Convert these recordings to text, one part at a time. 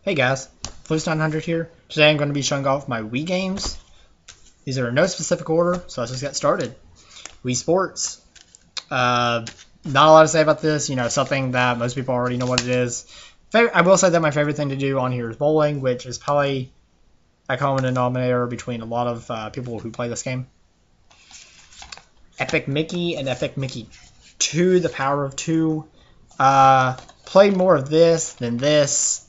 Hey guys, Fluce900 here. Today I'm going to be showing off my Wii games. These are in no specific order, so let's just get started. Wii Sports. Not a lot to say about this, something that most people already know what it is. I will say that my favorite thing to do on here is bowling, which is probably a common denominator between a lot of people who play this game. Epic Mickey and Epic Mickey 2, The Power of 2. Played more of this than this.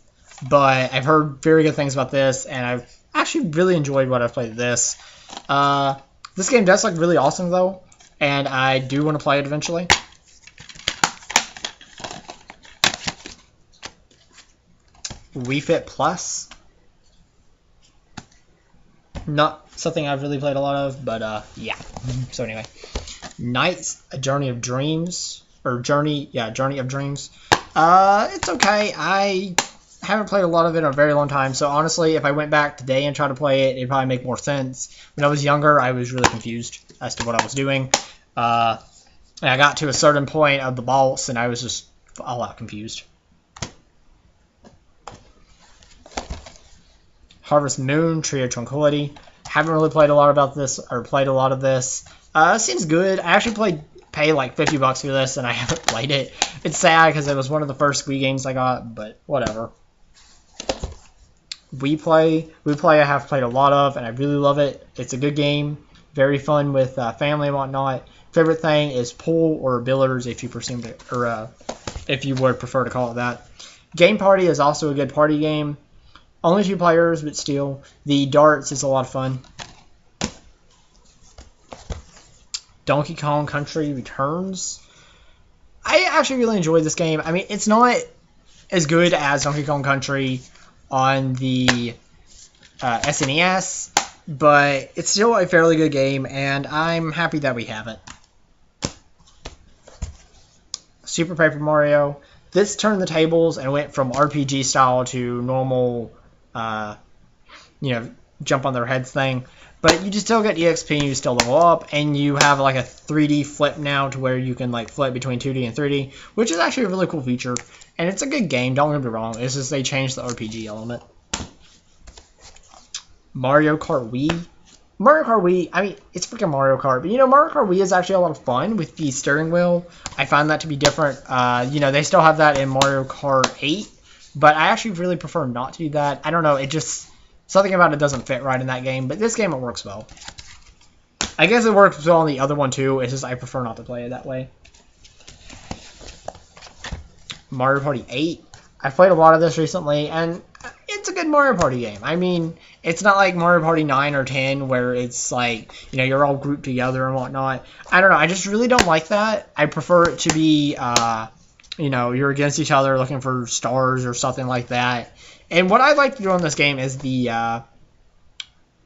But I've heard very good things about this, and I've actually really enjoyed what I've played of this. This game does look really awesome, though, and I do want to play it eventually. Wii Fit Plus. Not something I've really played a lot of, but yeah. So anyway. Nights, A Journey of Dreams. Journey of Dreams. It's okay. I haven't played a lot of it in a very long time, so honestly, if I went back today and tried to play it, it'd probably make more sense. When I was younger, I was really confused as to what I was doing. And I got to a certain point of the boss, and I was just all out confused. Harvest Moon, Tree of Tranquility. Haven't really played a lot of this. Seems good. I actually pay like $50 for this, and I haven't played it. It's sad because it was one of the first Wii games I got, but whatever. Wii Play I have played a lot of, and I really love it. It's a good game, very fun with family and whatnot. Favorite thing is pool or billiards, if you presume to, or if you would prefer to call it that. Game Party is also a good party game. Only 2 players, but still. The darts is a lot of fun. Donkey Kong Country Returns. I actually really enjoyed this game. I mean, it's not as good as Donkey Kong Country on the SNES, but it's still a fairly good game, and I'm happy that we have it. Super Paper Mario. This turned the tables and went from RPG style to normal, jump on their heads thing. But you just still get EXP, and you still level up, and you have like a 3D flip now to where you can like flip between 2D and 3D, which is actually a really cool feature. And it's a good game, don't get me wrong. It's just they changed the RPG element. Mario Kart Wii. Mario Kart Wii, I mean, it's freaking Mario Kart. But, Mario Kart Wii is actually a lot of fun with the steering wheel. I find that to be different. They still have that in Mario Kart 8. But I actually really prefer not to do that. I don't know, it just... Something about it doesn't fit right in that game, but this game, it works well. I guess it works well on the other one, too. It's just I prefer not to play it that way. Mario Party 8. I've played a lot of this recently, and it's a good Mario Party game. I mean, it's not like Mario Party 9 or 10, where it's like, you're all grouped together and whatnot. I don't know. I just really don't like that. I prefer it to be, you're against each other looking for stars or something like that. And what I like to do on this game is I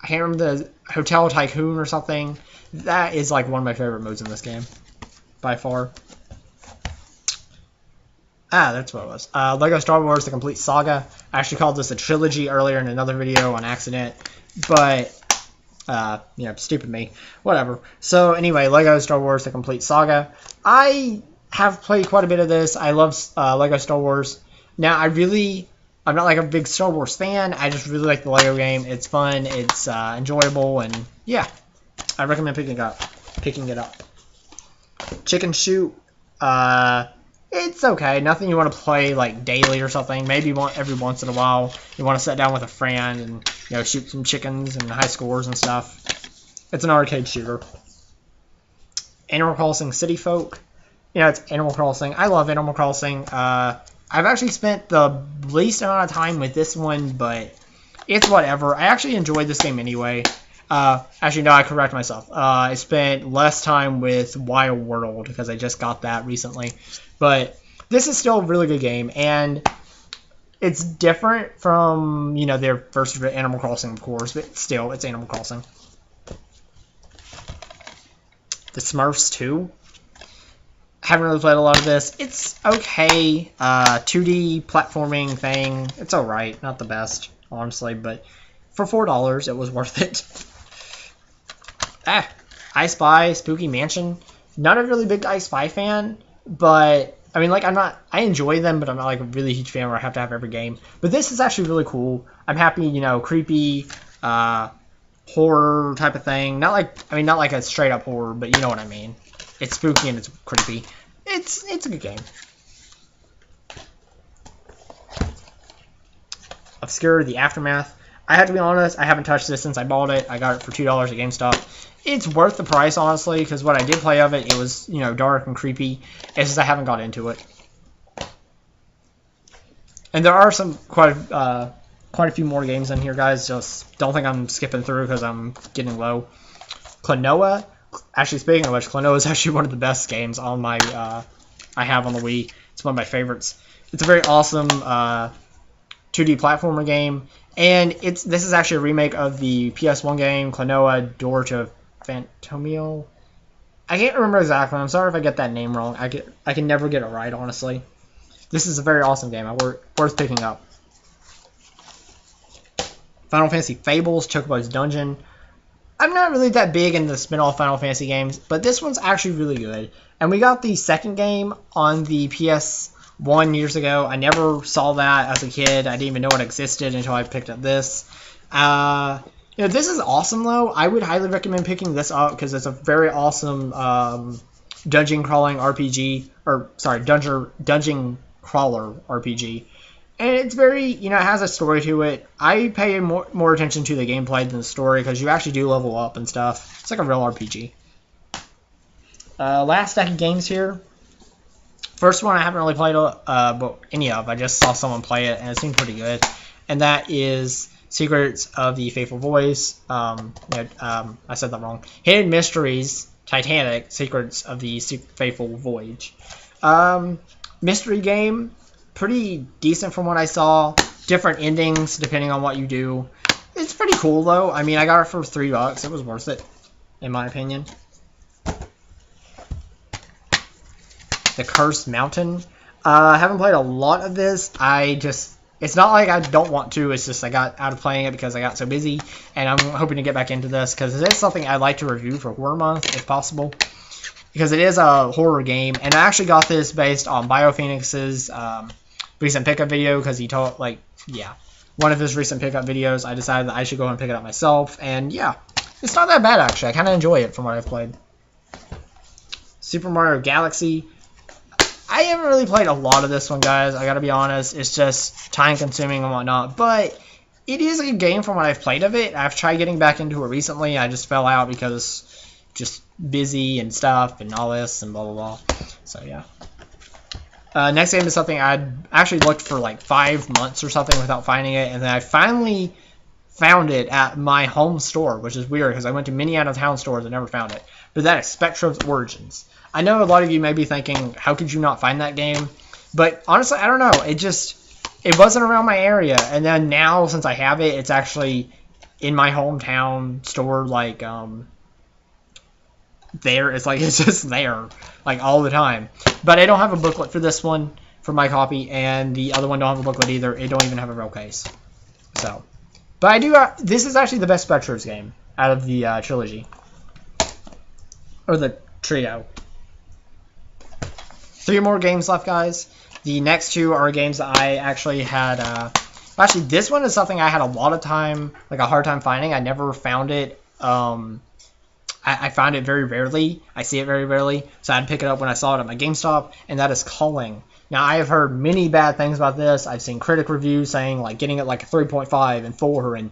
can't remember, the Hotel Tycoon or something. That is like one of my favorite modes in this game, by far. That's what it was. Lego Star Wars: The Complete Saga. I actually called this a trilogy earlier in another video on accident, but stupid me. Whatever. So anyway, Lego Star Wars: The Complete Saga. I have played quite a bit of this. I love Lego Star Wars. Now I'm not like a big Star Wars fan. I just really like the Lego game. It's fun. It's enjoyable, and yeah, I recommend picking it up. Chicken Shoot. It's okay. Nothing you want to play like daily or something. Maybe every once in a while you want to sit down with a friend and shoot some chickens and high scores and stuff. It's an arcade shooter. Animal Crossing City Folk. It's Animal Crossing. I love Animal Crossing. I've actually spent the least amount of time with this one, but it's whatever. I actually enjoyed this game anyway. Actually, no, I correct myself. I spent less time with Wild World because I just got that recently. But this is still a really good game, and it's different from, their first Animal Crossing, of course, but still, it's Animal Crossing. The Smurfs 2. Haven't really played a lot of this. It's okay. 2D platforming thing. It's alright. Not the best, honestly, but for $4, it was worth it. I Spy, Spooky Mansion. Not a really big I Spy fan, but I mean, like, I enjoy them, but I'm not like a really huge fan where I have to have every game. But this is actually really cool. I'm happy, you know, creepy, horror type of thing. Not like a straight up horror, but you know what I mean. It's spooky and it's creepy. It's a good game. Obscure: The Aftermath. I have to be honest, I haven't touched this since I bought it. I got it for $2 at GameStop. It's worth the price, honestly, because what I did play of it, it was, you know, dark and creepy. It's just I haven't got into it. And there are some quite a few more games in here, guys. Just don't think I'm skipping through because I'm getting low. Klonoa. Actually, speaking of which, Klonoa is actually one of the best games on my I have on the Wii. It's one of my favorites. It's a very awesome 2D platformer game, and this is actually a remake of the PS1 game Klonoa Door to Phantomiel. I can't remember exactly. I'm sorry if I get that name wrong. I can never get it right, honestly. This is a very awesome game. Worth picking up. Final Fantasy Fables: Chocobo's Dungeon. I'm not really that big into the spin-off Final Fantasy games, but this one's actually really good. And we got the second game on the PS1 years ago. I never saw that as a kid. I didn't even know it existed until I picked up this. You know, this is awesome, though. I would highly recommend picking this up because it's a very awesome dungeon crawling RPG. Or, sorry, dungeon crawler RPG. And it's very, you know, it has a story to it. I pay more attention to the gameplay than the story because you actually do level up and stuff. It's like a real RPG. Last stack of games here. First one I haven't really played any of. I just saw someone play it and it seemed pretty good. And that is Secrets of the Faithful Voyage. I said that wrong. Hidden Mysteries, Titanic, Secrets of the Faithful Voyage. Mystery game. Pretty decent from what I saw. Different endings depending on what you do. It's pretty cool though. I mean, I got it for $3. It was worth it, in my opinion. The Cursed Mountain. I haven't played a lot of this. It's not like I don't want to. It's just I got out of playing it because I got so busy. And I'm hoping to get back into this because it is something I'd like to review for Horror Month if possible. Because it is a horror game. And I actually got this based on BioPhoenix's recent pickup video because he told, one of his recent pickup videos. I decided that I should go and pick it up myself. And yeah, it's not that bad actually. I kind of enjoy it from what I've played. Super Mario Galaxy. I haven't really played a lot of this one, guys. I gotta be honest. It's just time consuming and whatnot. But it is a good game from what I've played of it. I've tried getting back into it recently. I just fell out because just busy and stuff and all this and blah, blah, blah. So, yeah. Next game is something I'd actually looked for like 5 months or something without finding it. And then I finally found it at my home store, which is weird because I went to many out-of-town stores and never found it. But that is Spectrum Origins. I know a lot of you may be thinking, how could you not find that game? But honestly, I don't know. It wasn't around my area. And then now, since I have it, it's actually in my hometown store, like, there. It's like, it's just there, like, all the time. But I don't have a booklet for this one, for my copy, and the other one don't have a booklet either. It don't even have a real case. So, but I do, this is actually the best Spectre's game out of the trilogy. Or the trio. 3 more games left, guys. The next 2 are games that I actually had, actually, this one is something I had a lot of time, like a hard time finding. I never found it, I found it very rarely. I see it very rarely, so I had to pick it up when I saw it at my GameStop, and that is Culling. Now, I have heard many bad things about this. I've seen critic reviews saying, like, getting it like a 3.5 and 4 and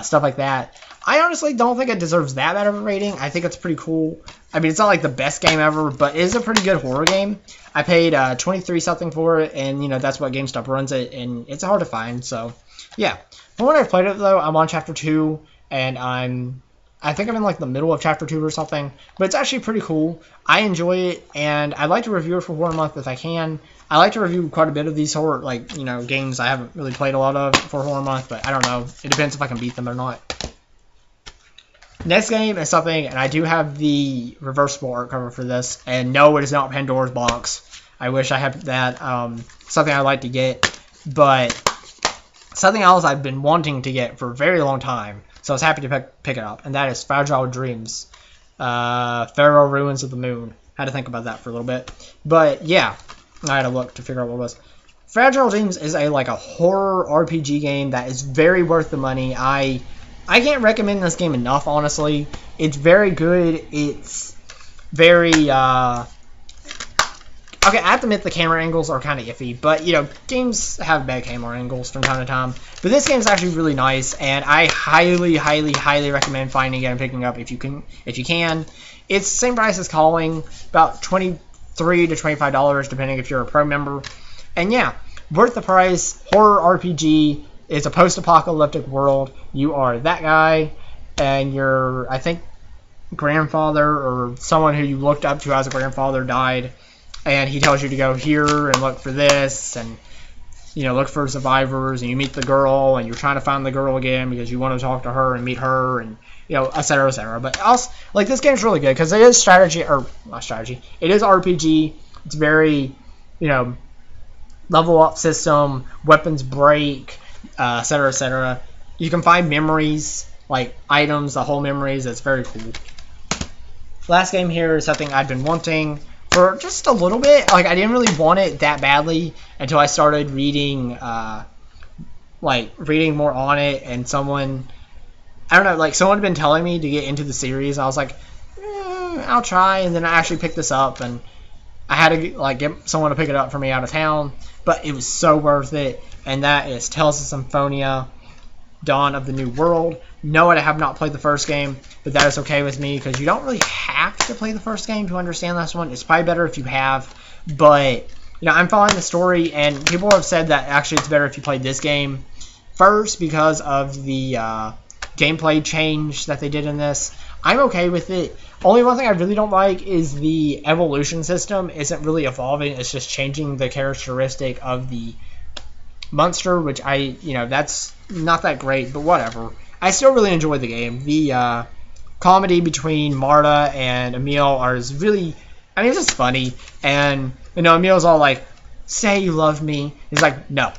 stuff like that. I honestly don't think it deserves that bad of a rating. I think it's pretty cool. I mean, it's not like the best game ever, but it is a pretty good horror game. I paid 23 something for it, and, you know, that's what GameStop runs it, and it's hard to find, so, yeah. From when I played it, though, I'm on Chapter 2, and I think I'm in, like, the middle of Chapter 2 or something, but it's actually pretty cool. I enjoy it, and I'd like to review it for Horror Month if I can. I like to review quite a bit of these horror, like, you know, games I haven't really played a lot of for Horror Month, but I don't know. It depends if I can beat them or not. Next game is something, and I do have the reversible art cover for this, and no, it is not Pandora's Box. I wish I had that. Something I'd like to get, but something else I've been wanting to get for a very long time, so I was happy to pick it up, and that is Fragile Dreams, Pharaoh Ruins of the Moon. Had to think about that for a little bit, but yeah, I had to look to figure out what it was. Fragile Dreams is like a horror RPG game that is very worth the money. I can't recommend this game enough, honestly. It's very good. It's very okay, I have to admit the camera angles are kind of iffy, but you know, games have bad camera angles from time to time. But this game is actually really nice, and I highly recommend finding it and picking it up if you can. It's the same price as Calling, about $23 to $25 depending if you're a pro member. And yeah, worth the price. Horror RPG. It's a post-apocalyptic world. You are that guy, and your, I think, grandfather or someone who you looked up to as a grandfather died, and he tells you to go here and look for this, and you know, look for survivors, and you meet the girl, and you're trying to find the girl again because you want to talk to her and meet her, and you know, etc., etc. But also, like, this game's really good because it is strategy, or not strategy. It is RPG. It's very, you know, level up system, weapons break, etc., etc. You can find memories, like items, the whole memories. It's very cool. Last game here is something I've been wanting for just a little bit. Like, I didn't really want it that badly until I started reading, reading more on it, and someone, I don't know, like, someone had been telling me to get into the series. I was like, I'll try, and then I actually picked this up, and I had to, like, get someone to pick it up for me out of town, but it was so worth it, and that is Tales of Symphonia, Dawn of the New World. No, I have not played the first game, but that is okay with me, because you don't really have to play the first game to understand this one. It's probably better if you have, but, you know, I'm following the story, and people have said that actually it's better if you play this game first because of the gameplay change that they did in this. I'm okay with it. Only one thing I really don't like is the evolution system isn't really evolving. It's just changing the characteristic of the monster, which that's not that great, but whatever. I still really enjoy the game. The comedy between Marta and Emil is really, it's just funny. And, you know, Emil's all like, say you love me. He's like, no.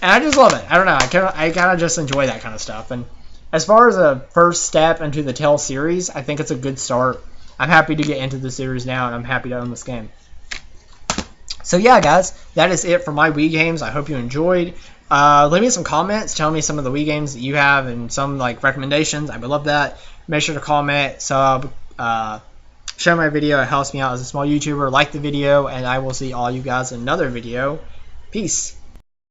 And I just love it. I don't know. I kind of just enjoy that kind of stuff. And as far as a first step into the Tales series, I think it's a good start. I'm happy to get into the series now, and I'm happy to own this game. So yeah, guys, that is it for my Wii games. I hope you enjoyed. Leave me some comments. Tell me some of the Wii games that you have and some like recommendations. I would love that. Make sure to comment, sub, share my video. It helps me out as a small YouTuber. Like the video, and I will see all you guys in another video. Peace.